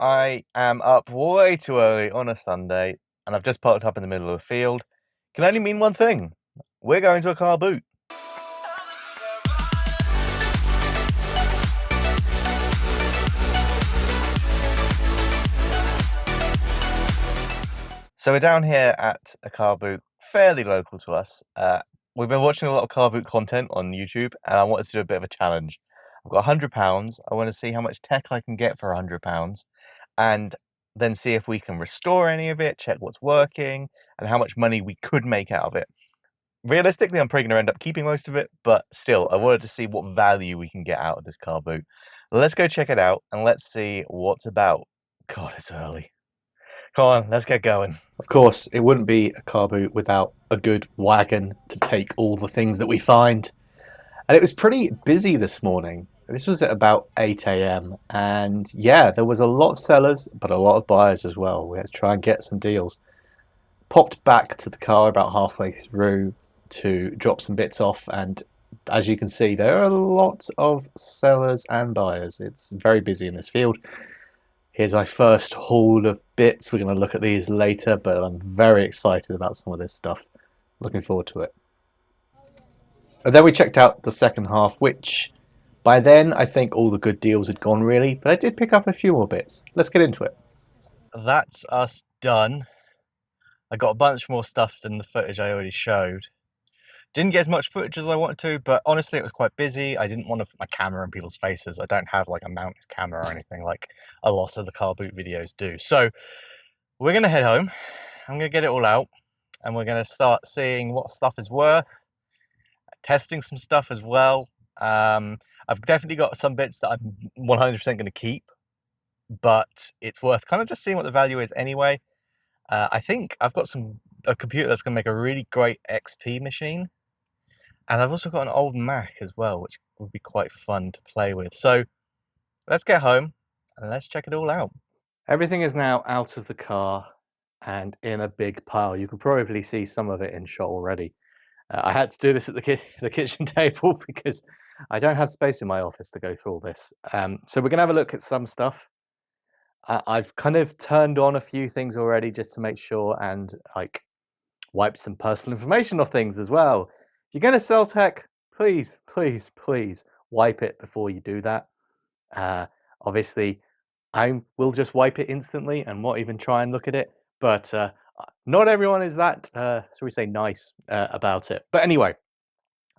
I am up way too early on a Sunday, and I've just parked up in the middle of a field. Can only mean one thing. We're going to a car boot. So we're down here at a car boot, fairly local to us. We've been watching a lot of car boot content on YouTube, and I wanted to do a bit of a challenge. I've got £100. I want to see how much tech I can get for £100, and then see if we can restore any of it, check what's working, and how much money we could make out of it. Realistically, I'm probably going to end up keeping most of it, but still, I wanted to see what value we can get out of this car boot. Let's go check it out, and let's see what's about. God, it's early. Come on, let's get going. Of course, it wouldn't be a car boot without a good wagon to take all the things that we find. And it was pretty busy this morning. This was at about 8 a.m. And yeah, there was a lot of sellers, but a lot of buyers as well. We had to try and get some deals. Popped back to the car about halfway through to drop some bits off. And as you can see, there are a lot of sellers and buyers. It's very busy in this field. Here's my first haul of bits. We're going to look at these later, but I'm very excited about some of this stuff. Looking forward to it. And then we checked out the second half, which by then I think all the good deals had gone really, but I did pick up a few more bits. Let's get into it. That's us done. I got a bunch more stuff than the footage I already showed. Didn't get as much footage as I wanted to, but honestly it was quite busy. I didn't want to put my camera in people's faces. I don't have like a mounted camera or anything like a lot of the car boot videos do. So we're going to head home. I'm going to get it all out, and we're going to start seeing what stuff is worth, testing some stuff as well. I've definitely got some bits that I'm 100% going to keep, but it's worth kind of just seeing what the value is anyway. I think I've got a computer that's going to make a really great XP machine. And I've also got an old Mac as well, which would be quite fun to play with. So let's get home and let's check it all out. Everything is now out of the car and in a big pile. You can probably see some of it in shot already. I had to do this at the kitchen table because I don't have space in my office to go through all this. So we're going to have a look at some stuff. I've kind of turned on a few things already just to make sure, and like wipe some personal information off things as well. If you're going to sell tech, please, please, please wipe it before you do that. Obviously, I will just wipe it instantly and not even try and look at it. But not everyone is that, shall we say, nice about it. But anyway,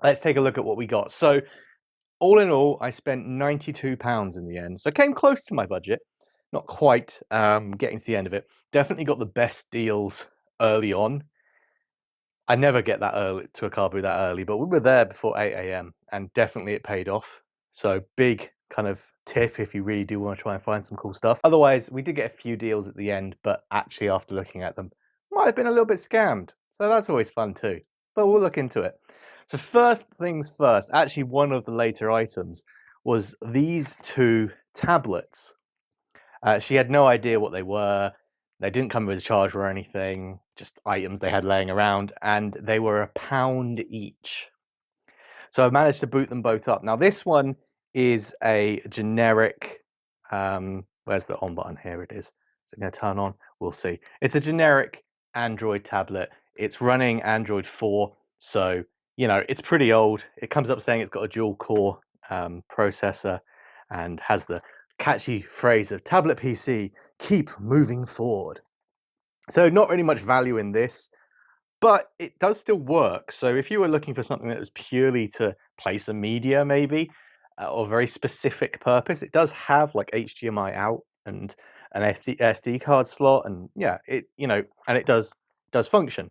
let's take a look at what we got. So all in all, I spent £92 in the end. So I came close to my budget. Not quite getting to the end of it. Definitely got the best deals early on. I never get that early to a car boot that early, but we were there before 8 a.m. and definitely it paid off. So big kind of tip if you really do want to try and find some cool stuff. Otherwise, we did get a few deals at the end, but actually after looking at them, might have been a little bit scammed. So that's always fun too, but we'll look into it. So first things first, actually one of the later items was these two tablets. She had no idea what they were. They didn't come with a charger or anything, just items they had laying around, and they were £1 each. So I managed to boot them both up. Now this one is a generic, where's the on button? Here it is. Is it going to turn on? We'll see. It's a generic Android tablet. It's running Android 4, so you know it's pretty old. It comes up saying it's got a dual core processor and has the catchy phrase of tablet PC, keep moving forward. So not really much value in this, but it does still work. So if you were looking for something that was purely to play some media maybe, or very specific purpose, it does have like HDMI out and an SD card slot, and yeah, it and it does function.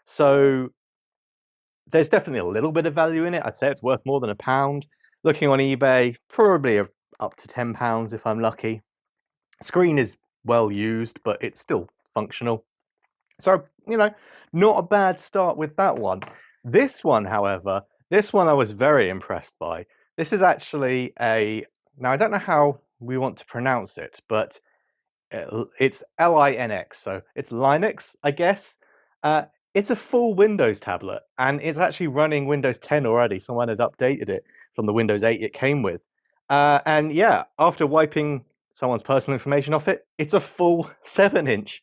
So there's definitely a little bit of value in it. I'd say it's worth more than £1. Looking on eBay, probably up to £10 if I'm lucky. Screen is well used, but it's still functional. So, not a bad start with that one. This one, however, I was very impressed by. This is actually now I don't know how we want to pronounce it, but it's Linx, so it's Linux, I guess. It's a full Windows tablet, and it's actually running Windows 10 already. Someone had updated it from the Windows 8 it came with. And yeah, after wiping someone's personal information off it. It's a full 7-inch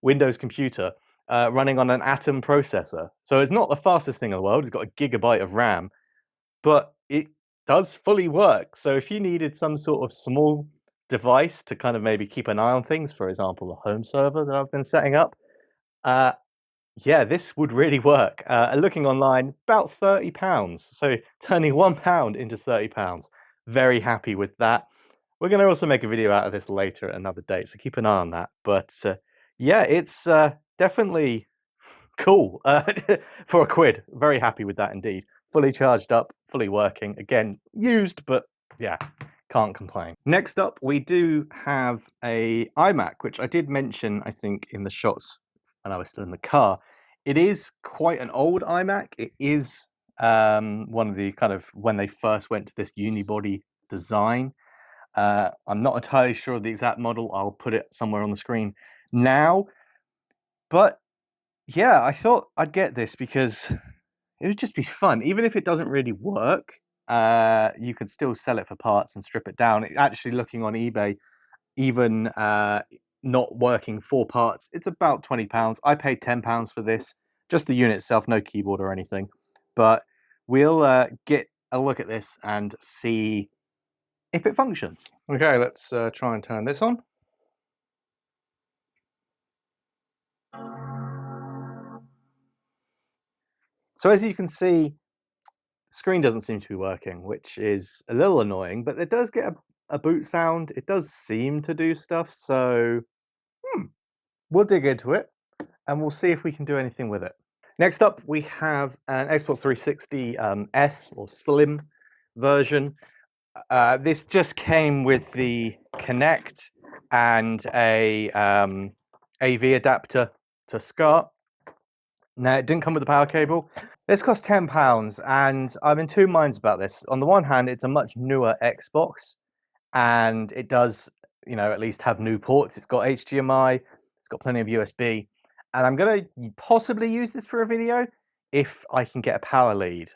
Windows computer running on an Atom processor. So it's not the fastest thing in the world. It's got a gigabyte of RAM, but it does fully work. So if you needed some sort of small device to kind of maybe keep an eye on things, for example, the home server that I've been setting up, uh, yeah, this would really work. Looking online, about £30. So turning £1 into £30. Very happy with that. We're going to also make a video out of this later at another date, so keep an eye on that. But yeah, it's definitely cool for a quid. Very happy with that indeed. Fully charged up, fully working. Again, used, but yeah, can't complain. Next up, we do have a iMac, which I did mention, I think, in the shots when I was still in the car. It is quite an old iMac. It is one of the kind of when they first went to this unibody design. I'm not entirely sure of the exact model. I'll put it somewhere on the screen now. But yeah, I thought I'd get this because it would just be fun. Even if it doesn't really work, you could still sell it for parts and strip it down. Actually, looking on eBay, even not working for parts, it's about £20. I paid £10 for this, just the unit itself, no keyboard or anything. But we'll get a look at this and see if it functions. Okay, let's try and turn this on. So as you can see, the screen doesn't seem to be working, which is a little annoying, but it does get a boot sound. It does seem to do stuff, so we'll dig into it and we'll see if we can do anything with it. Next up, we have an Xbox 360 S or Slim version. This just came with the Kinect and a AV adapter to SCART. Now, it didn't come with the power cable. This cost £10, and I'm in two minds about this. On the one hand, it's a much newer Xbox, and it does, at least have new ports. It's got HDMI, it's got plenty of USB, and I'm going to possibly use this for a video if I can get a power lead.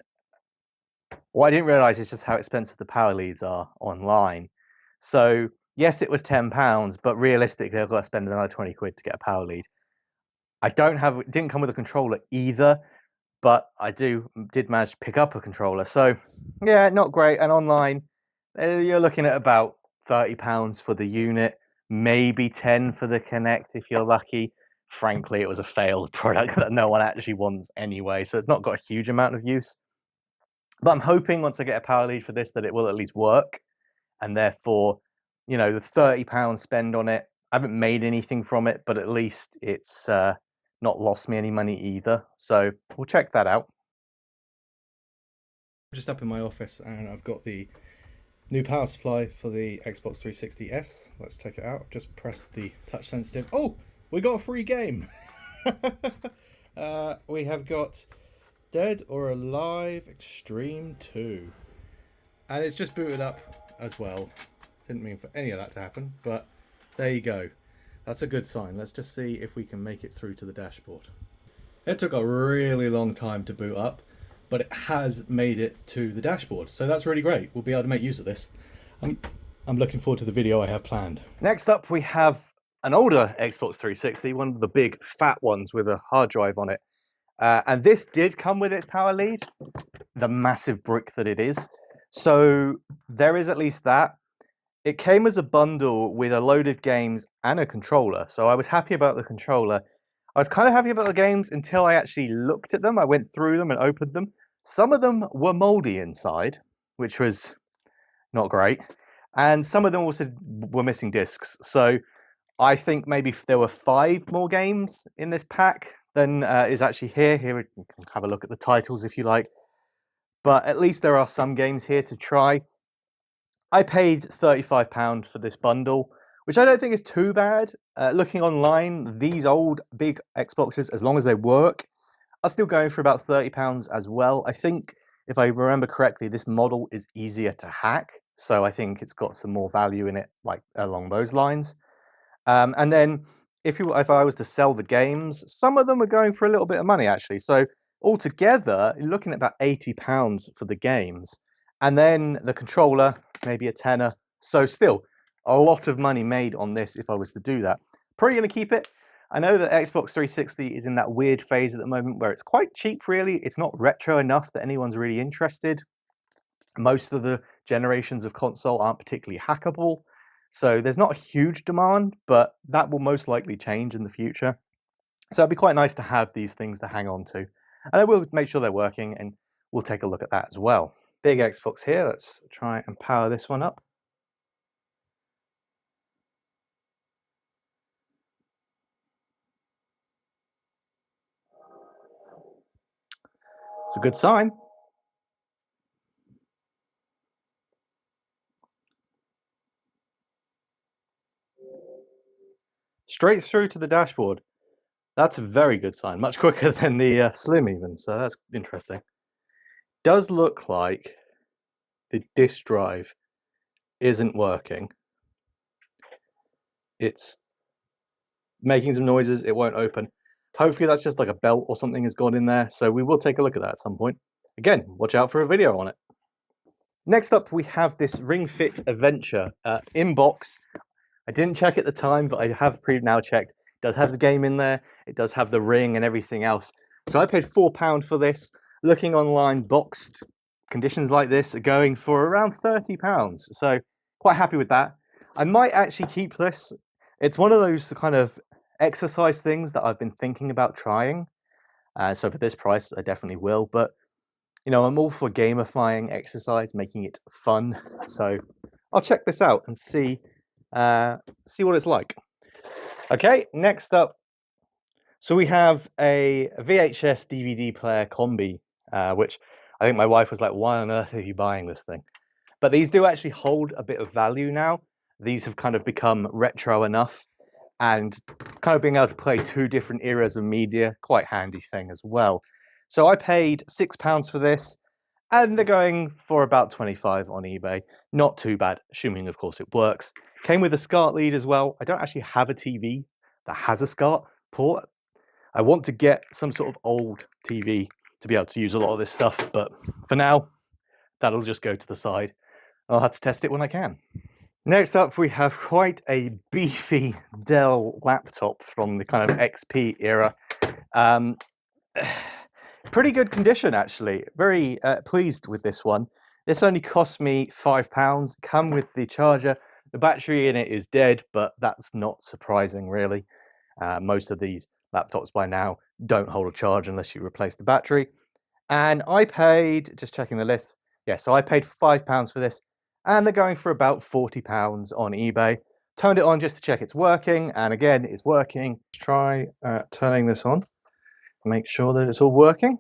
What I didn't realize is just how expensive the power leads are online. So yes, it was £10, but realistically, I've got to spend another 20 quid to get a power lead. It didn't come with a controller either, but I did manage to pick up a controller. So yeah, not great. And online, you're looking at about £30 for the unit, maybe 10 for the Kinect if you're lucky. Frankly, it was a failed product that no one actually wants anyway, so it's not got a huge amount of use. But I'm hoping once I get a power lead for this that it will at least work, and therefore, the £30 spend on it, I haven't made anything from it, but at least it's not lost me any money either. So we'll check that out. I'm just up in my office and I've got the new power supply for the Xbox 360 S. Let's take it out. Just press the touch sensitive. Oh, we got a free game. We have got Dead or Alive Extreme 2. And it's just booted up as well. Didn't mean for any of that to happen, but there you go. That's a good sign. Let's just see if we can make it through to the dashboard. It took a really long time to boot up, but it has made it to the dashboard. So that's really great. We'll be able to make use of this. I'm looking forward to the video I have planned. Next up, we have an older Xbox 360, one of the big fat ones with a hard drive on it. And this did come with its power lead, the massive brick that it is. So there is at least that. It came as a bundle with a load of games and a controller. So I was happy about the controller. I was kind of happy about the games until I actually looked at them. I went through them and opened them. Some of them were moldy inside, which was not great. And some of them also were missing discs. So I think maybe there were 5 more games in this pack than is actually here. Here, you can have a look at the titles if you like. But at least there are some games here to try. I paid £35 for this bundle, which I don't think is too bad. Looking online, these old big Xboxes, as long as they work, are still going for about £30 as well. I think, if I remember correctly, this model is easier to hack, so I think it's got some more value in it, like along those lines. And then, if I was to sell the games, some of them are going for a little bit of money actually. So altogether, you're looking at about £80 for the games, and then the controller, maybe a tenner. So still a lot of money made on this if I was to do that. Probably going to keep it. I know that Xbox 360 is in that weird phase at the moment where it's quite cheap, really. It's not retro enough that anyone's really interested. Most of the generations of console aren't particularly hackable. So there's not a huge demand, but that will most likely change in the future. So it'd be quite nice to have these things to hang on to. And I will make sure they're working, and we'll take a look at that as well. Big Xbox here. Let's try and power this one up. It's a good sign. Straight through to the dashboard. That's a very good sign. Much quicker than the Slim even, so that's interesting. Does look like the disk drive isn't working. It's making some noises. It won't open. Hopefully that's just like a belt or something has gone in there, so we will take a look at that at some point. Again, watch out for a video on it. Next up, we have this Ringfit Adventure inbox. I didn't check at the time, but I have now checked. It does have the game in there. It does have the ring and everything else. So I paid £4 for this. Looking online, boxed conditions like this are going for around £30. So quite happy with that. I might actually keep this. It's one of those kind of exercise things that I've been thinking about trying. So for this price, I definitely will. But you know, I'm all for gamifying exercise, making it fun. So I'll check this out and see what it's like. Okay, next up. So we have a VHS DVD player combi, which I think my wife was like, why on earth are you buying this thing? But these do actually hold a bit of value now. These have kind of become retro enough, and kind of being able to play two different eras of media, quite handy thing as well. So I paid £6 for this, and they're going for about 25 on eBay. Not too bad, assuming of course it works. Came with a SCART lead as well. I don't actually have a TV that has a SCART port. I want to get some sort of old TV to be able to use a lot of this stuff, but for now, that'll just go to the side. I'll have to test it when I can. Next up, we have quite a beefy Dell laptop from the kind of XP era. Pretty good condition, actually. Very pleased with this one. This only cost me £5. Come with the charger. The battery in it is dead, but that's not surprising, really. Most of these laptops by now don't hold a charge unless you replace the battery. And I paid, just checking the list, yeah, so I paid £5 for this, and they're going for about £40 on eBay. Turned it on just to check it's working, and again, it's working. Let's try turning this on, make sure that it's all working.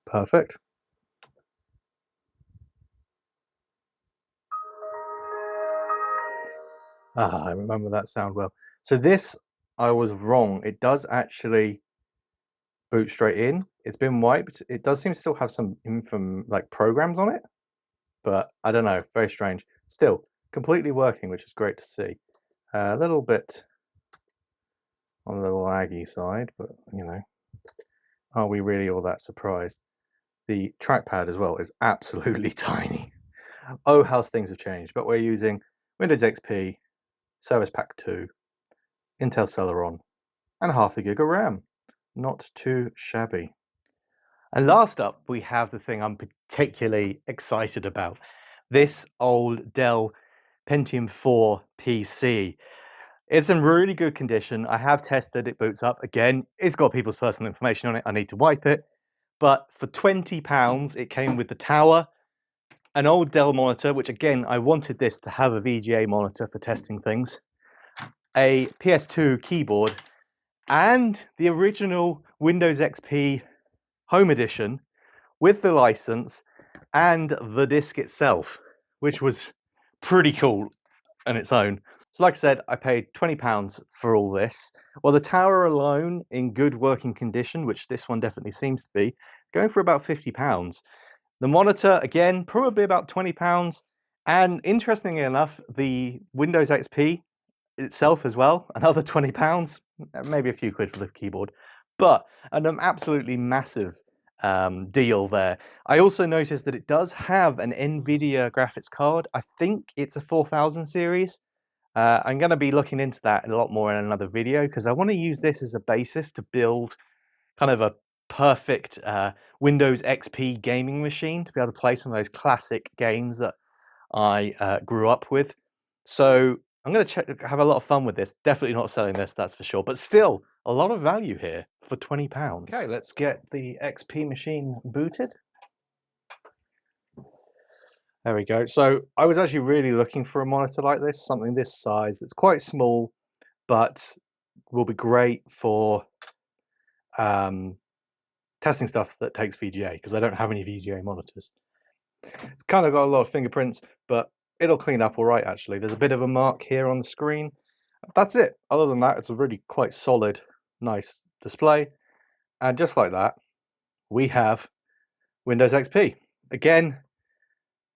Perfect. I remember that sound well. So this, I was wrong. It does actually boot straight in. It's been wiped. It does seem to still have some like programs on it, but I don't know, very strange. Still, completely working, which is great to see. A little bit on the laggy side, but you know, are we really all that surprised? The trackpad as well is absolutely tiny. Oh, how things have changed. But we're using Windows XP, Service Pack 2, Intel Celeron, and half a gig of RAM. Not too shabby. And last up, we have the thing I'm particularly excited about. This old Dell Pentium 4 PC. It's in really good condition. I have tested it, boots up. Again, it's got people's personal information on it. I need to wipe it. But for £20, it came with the tower, an old Dell monitor, which again, I wanted this to have a VGA monitor for testing things, a PS2 keyboard, and the original Windows XP Home Edition with the license and the disc itself, which was pretty cool on its own. So like I said, I paid £20 for all this. Well, the tower alone, in good working condition, which this one definitely seems to be, going for about £50. The monitor, again, probably about £20. And interestingly enough, the Windows XP itself as well, another £20, maybe a few quid for the keyboard. But an absolutely massive deal there. I also noticed that it does have an NVIDIA graphics card. I think it's a 4000 series. I'm going to be looking into that a lot more in another video because I want to use this as a basis to build kind of a perfect Windows XP gaming machine to be able to play some of those classic games that I grew up with. So I'm going to have a lot of fun with this. Definitely not selling this, that's for sure. But still, a lot of value here for £20. Okay, let's get the XP machine booted. There we go. So I was actually really looking for a monitor like this, something this size. It's quite small, but will be great for testing stuff that takes VGA, because I don't have any VGA monitors. It's kind of got a lot of fingerprints, but it'll clean up all right, actually. There's a bit of a mark here on the screen. That's it. Other than that, it's a really quite solid, nice display. And just like that, we have Windows XP. Again,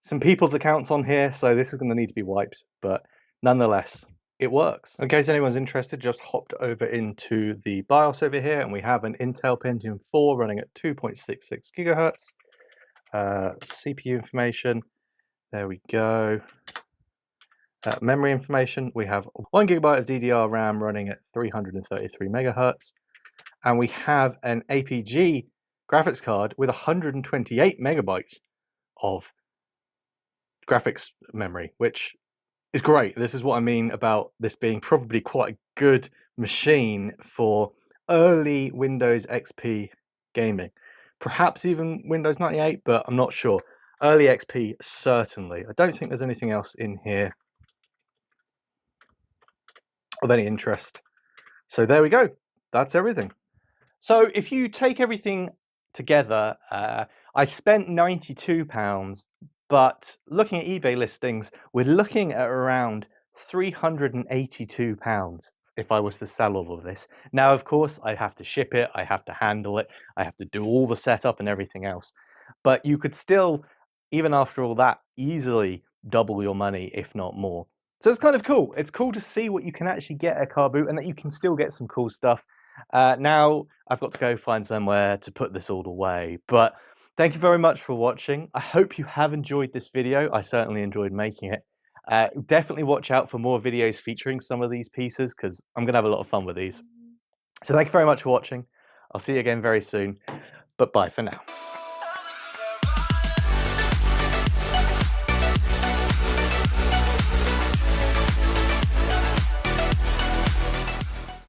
some people's accounts on here, so this is going to need to be wiped, but nonetheless, it works. In case anyone's interested, just hopped over into the BIOS over here, and we have an Intel Pentium 4 running at 2.66 gigahertz. CPU information, there we go. Memory information, we have 1 gigabyte of DDR RAM running at 333 megahertz, and we have an APG graphics card with 128 megabytes of graphics memory, which is great. This is what I mean about this being probably quite a good machine for early Windows XP gaming. Perhaps even Windows 98, but I'm not sure. Early XP, certainly. I don't think there's anything else in here of any interest. So there we go. That's everything. So if you take everything together, I spent £92, but looking at eBay listings, we're looking at around £382 if I was to sell all of this. Now, of course, I have to ship it, I have to handle it, I have to do all the setup and everything else. But you could still, even after all that, easily double your money, if not more. So it's kind of cool. It's cool to see what you can actually get at Carboot and that you can still get some cool stuff. Now I've got to go find somewhere to put this all away, but thank you very much for watching. I hope you have enjoyed this video. I certainly enjoyed making it. Definitely watch out for more videos featuring some of these pieces because I'm going to have a lot of fun with these. So thank you very much for watching. I'll see you again very soon, but bye for now.